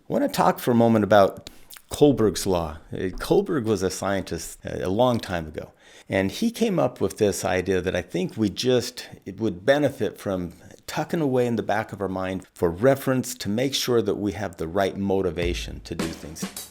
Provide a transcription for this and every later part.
I want to talk for a moment about Kohlberg's law. Kohlberg was a scientist a long time ago, and he came up with this idea that I think it would benefit from tucking away in the back of our mind for reference to make sure that we have the right motivation to do things.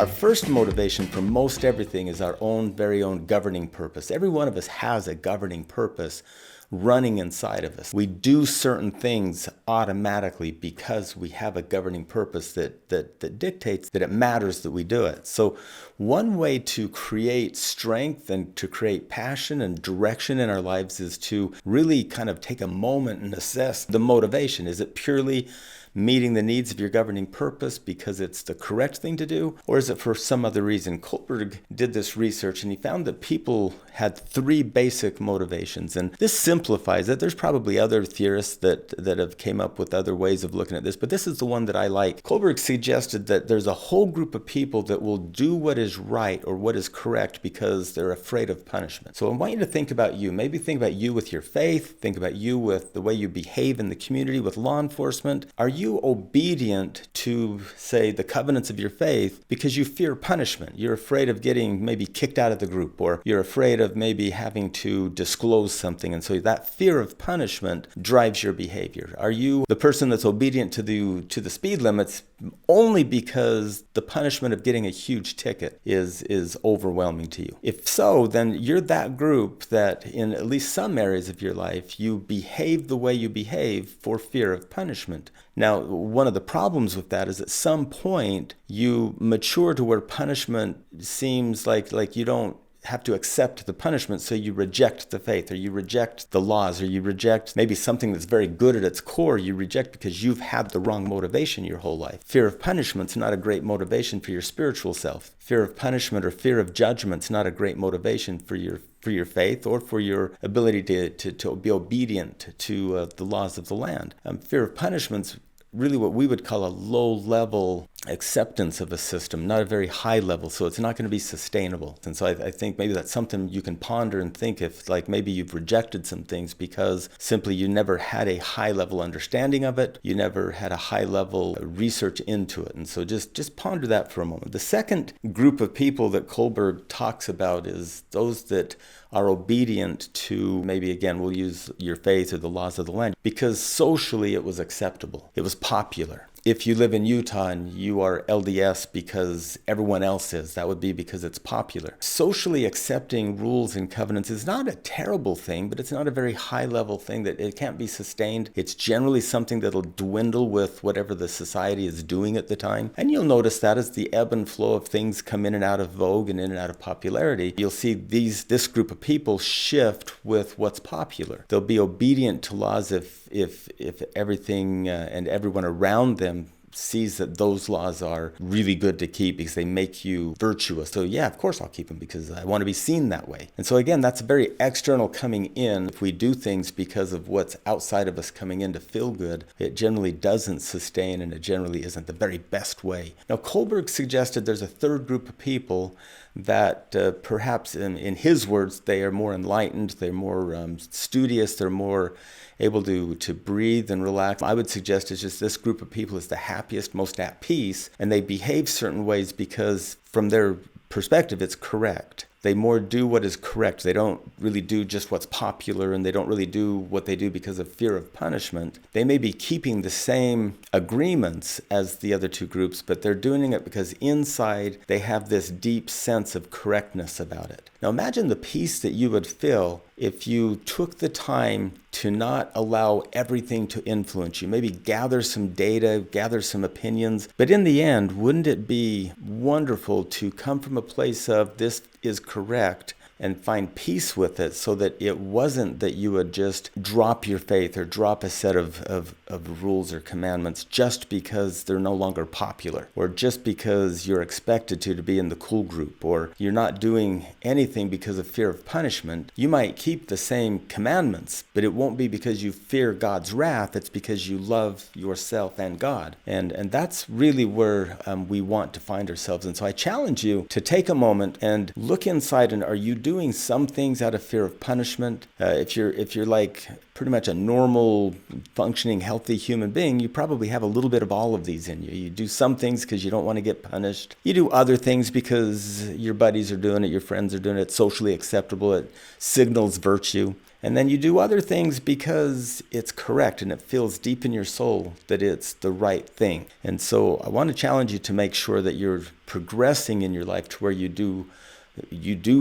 Our first motivation for most everything is our very own governing purpose. Every one of us has a governing purpose running inside of us. We do certain things automatically because we have a governing purpose that dictates that it matters that we do it. So one way to create strength and to create passion and direction in our lives is to really kind of take a moment and assess the motivation. Is it purely meeting the needs of your governing purpose because it's the correct thing to do, or is it for some other reason? Kohlberg did this research and he found that people had three basic motivations, and this simplifies it. There's probably other theorists that have came up with other ways of looking at this, but this is the one that I like. Kohlberg suggested that there's a whole group of people that will do what is right or what is correct because they're afraid of punishment. So I want you to think about you. Maybe think about you with your faith, think about you with the way you behave in the community, with law enforcement. Are you obedient to, say, the covenants of your faith because you fear punishment? You're afraid of getting maybe kicked out of the group, or you're afraid of maybe having to disclose something, and so that fear of punishment drives your behavior. Are you the person that's obedient to the speed limits only because the punishment of getting a huge ticket is overwhelming to you? If so, then you're that group that in at least some areas of your life, you behave the way you behave for fear of punishment. Now, one of the problems with that is at some point you mature to where punishment seems like you don't have to accept the punishment, so you reject the faith, or you reject the laws, or you reject maybe something that's very good at its core. You reject because you've had the wrong motivation your whole life. Fear of punishment's not a great motivation for your spiritual self. Fear of punishment or fear of judgment's not a great motivation for your faith or for your ability to be obedient to the laws of the land. Fear of punishment's really what we would call a low-level acceptance of a system, not a very high level, so it's not going to be sustainable. And so I think maybe that's something you can ponder and think if, like, maybe you've rejected some things because simply you never had a high-level understanding of it, you never had a high-level research into it. And so just ponder that for a moment. The second group of people that Kohlberg talks about is those that are obedient to, maybe again we'll use your faith or the laws of the land, because socially it was acceptable, it was popular. If you live in Utah and you are LDS because everyone else is, that would be because it's popular. Socially accepting rules and covenants is not a terrible thing, but it's not a very high-level thing that it can't be sustained. It's generally something that'll dwindle with whatever the society is doing at the time. And you'll notice that as the ebb and flow of things come in and out of vogue and in and out of popularity, you'll see this group of people shift with what's popular. They'll be obedient to laws if everything and everyone around them sees that those laws are really good to keep because they make you virtuous. So yeah, of course I'll keep them because I want to be seen that way. And so again, that's very external coming in. If we do things because of what's outside of us coming in to feel good, it generally doesn't sustain, and it generally isn't the very best way. Now, Kohlberg suggested there's a third group of people that perhaps in his words, they are more enlightened, they're more studious, they're more able to breathe and relax. I would suggest it's just this group of people is the happiest, most at peace, and they behave certain ways because from their perspective, it's correct. They more do what is correct. They don't really do just what's popular, and they don't really do what they do because of fear of punishment. They may be keeping the same agreements as the other two groups, but they're doing it because inside they have this deep sense of correctness about it. Now imagine the peace that you would feel if you took the time to not allow everything to influence you. Maybe gather some data, gather some opinions. But in the end, wouldn't it be wonderful to come from a place of this is correct and find peace with it, so that it wasn't that you would just drop your faith or drop a set of rules or commandments just because they're no longer popular, or just because you're expected to be in the cool group, or you're not doing anything because of fear of punishment. You might keep the same commandments, but it won't be because you fear God's wrath. It's because you love yourself and God. And that's really where we want to find ourselves. And so I challenge you to take a moment and look inside, and are you doing some things out of fear of punishment, if you're like pretty much a normal, functioning, healthy human being, you probably have a little bit of all of these in you. You do some things because you don't want to get punished. You do other things because your buddies are doing it, your friends are doing it, it's socially acceptable, it signals virtue. And then you do other things because it's correct and it feels deep in your soul that it's the right thing. And so I want to challenge you to make sure that you're progressing in your life to where you do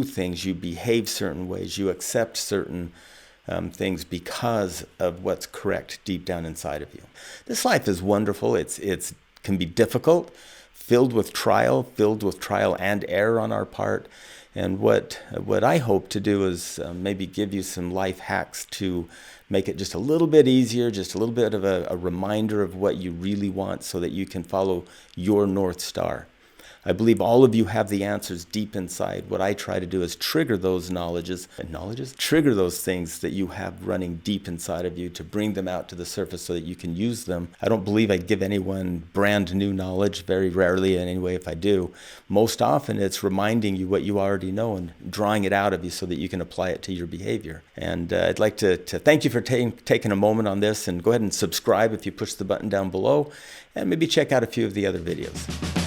things, you behave certain ways, you accept certain things because of what's correct deep down inside of you. This life is wonderful. It can be difficult, filled with trial and error on our part. And what I hope to do is maybe give you some life hacks to make it just a little bit easier, just a little bit of a reminder of what you really want so that you can follow your North Star. I believe all of you have the answers deep inside. What I try to do is trigger those trigger those things that you have running deep inside of you to bring them out to the surface so that you can use them. I don't believe I give anyone brand new knowledge, very rarely anyway if I do. Most often it's reminding you what you already know and drawing it out of you so that you can apply it to your behavior. And I'd like to thank you for taking a moment on this, and go ahead and subscribe if you push the button down below, and maybe check out a few of the other videos.